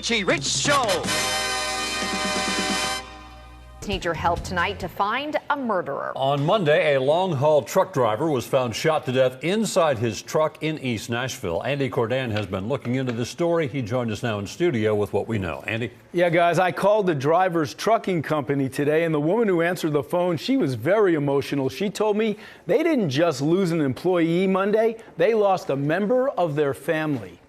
Richie Rich Show. Need your help tonight to find a murderer. On Monday, a long-haul truck driver was found shot to death inside his truck in East Nashville. Andy Cordan has been looking into this story. He joined us now in studio with what we know. Andy? Yeah, guys, I called the driver's trucking company today, and the woman who answered the phone, she was very emotional. She told me they didn't just lose an employee Monday, they lost a member of their family.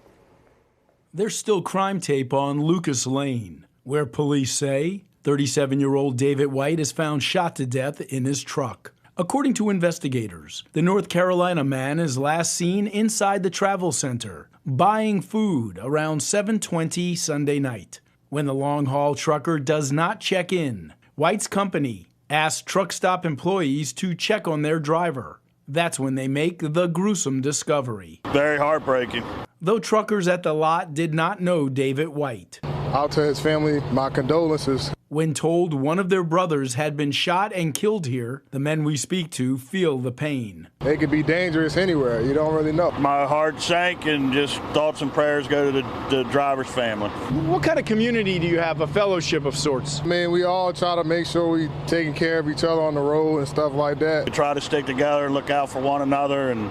There's still crime tape on Lucas Lane, where police say 37-year-old David White is found shot to death in his truck. According to investigators, the North Carolina man is last seen inside the travel center, buying food around 7:20 Sunday night. When the long-haul trucker does not check in, White's company asks truck stop employees to check on their driver. That's when they make the gruesome discovery. Very heartbreaking. Though truckers at the lot did not know David White. Out to his family, my condolences. When told one of their brothers had been shot and killed here, the men we speak to feel the pain. They could be dangerous anywhere. You don't really know. My heart sank, and just thoughts and prayers go to the driver's family. What kind of community do you have, a fellowship of sorts? I mean, we all try to make sure we taking care of each other on the road and stuff like that. We try to stick together and look out for one another, and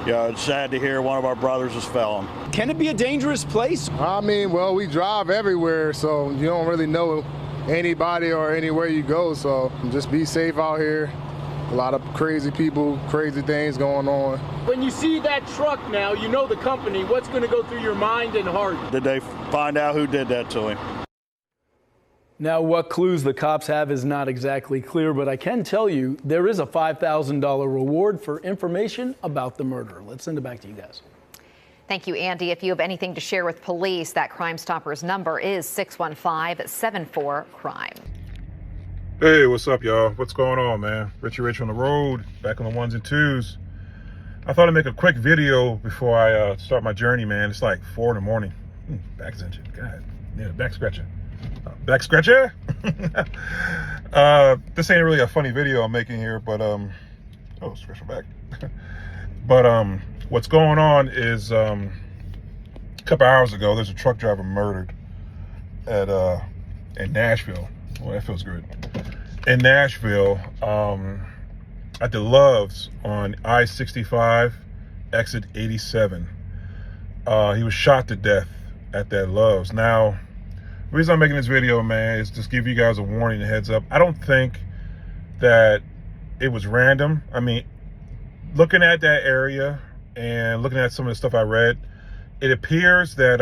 it's sad to hear one of our brothers is felon. Can it be a dangerous place? I mean, well, we drive everywhere, so you don't really know anybody or anywhere you go, so just be safe out here. A lot of crazy people, crazy things going on. When you see that truck now, you know the company. What's going to go through your mind and heart? Did they find out who did that to him? Now, what clues the cops have is not exactly clear, but I can tell you there is a $5,000 reward for information about the murder. Let's send it back to you guys. Thank you, Andy. If you have anything to share with police, that Crime Stoppers number is 615-74-CRIME. Hey, what's up, y'all? What's going on, man? Richie Rich on the road, back on the ones and twos. I thought I'd make a quick video before I start my journey, man. It's like 4 in the morning. Back extension. God, yeah, back scratcher. Back scratcher? This ain't really a funny video I'm making here, but oh, scratch my back. But what's going on is a couple hours ago, there's a truck driver murdered at in Nashville. Well, that feels good. In Nashville, at the Loves on I-65, exit 87. He was shot to death at that Loves. Now, the reason I'm making this video, man, is just give you guys a warning, a heads up. I don't think that it was random. I mean, looking at that area and looking at some of the stuff I read, it appears that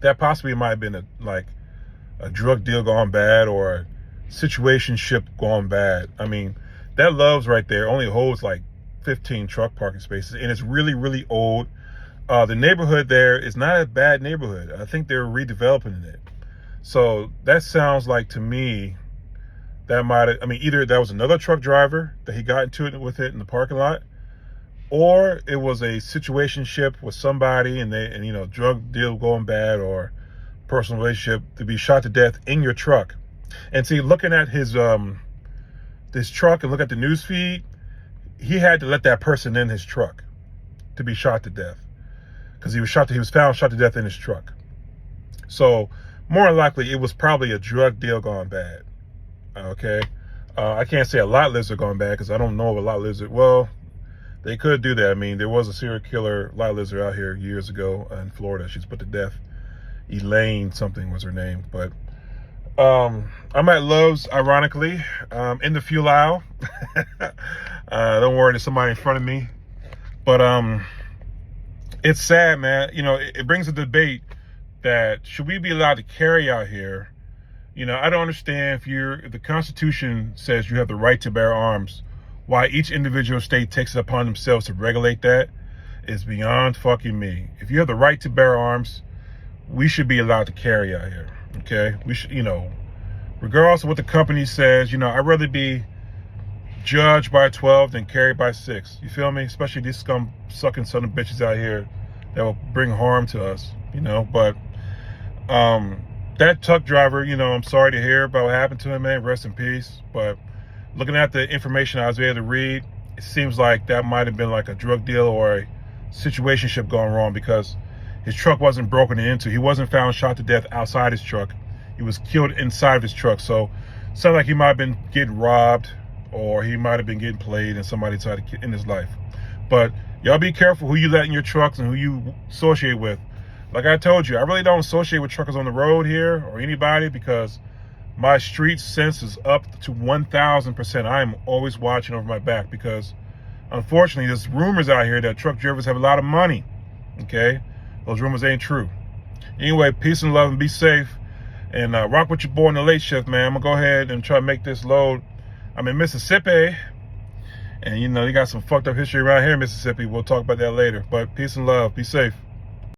that possibly might have been a drug deal gone bad or a situationship gone bad. I mean, that Loves right there only holds like 15 truck parking spaces, and it's really, really old. The neighborhood there is not a bad neighborhood. I think they're redeveloping it. So that sounds like, to me, that might have, I mean, either that was another truck driver that he got into it with it in the parking lot, or it was a situationship with somebody and drug deal going bad or personal relationship to be shot to death in your truck. And see, looking at his this truck and look at the news feed, he had to let that person in his truck to be shot to death, because he was found shot to death in his truck. So more than likely it was probably a drug deal gone bad. Okay, I can't say a lot lizard gone bad because I don't know of a lot lizard. Well, they could do that. I mean, there was a serial killer lot lizard out here years ago in Florida. She's put to death. Elaine something was her name. But I'm at Love's, ironically, in the fuel aisle. Don't worry, there's somebody in front of me. But it's sad, man. It brings a debate that should we be allowed to carry out here? I don't understand if the Constitution says you have the right to bear arms, why each individual state takes it upon themselves to regulate that is beyond fucking me. If you have the right to bear arms, we should be allowed to carry out here, okay? We should, regardless of what the company says, I'd rather be judged by 12 than carried by 6. You feel me? Especially these scum-sucking son of bitches out here that will bring harm to us, But that truck driver, I'm sorry to hear about what happened to him, man. Rest in peace. But looking at the information I was able to read, it seems like that might have been like a drug deal or a situationship gone wrong, because His truck wasn't broken into. He wasn't found shot to death outside his truck. He was killed inside of his truck. So it sounds like he might have been getting robbed, or he might have been getting played and somebody tried to end his life. But y'all be careful who you let in your trucks and who you associate with. Like I told you, I really don't associate with truckers on the road here or anybody, because my street sense is up to 1,000%. I am always watching over my back, because unfortunately there's rumors out here that truck drivers have a lot of money. Okay, those rumors ain't true. Anyway, peace and love, and be safe, and rock with your boy in the late shift, man. I'm gonna go ahead and try to make this load. I'm in Mississippi, and you know, you got some fucked up history around here in Mississippi. We'll talk about that later, but peace and love, be safe.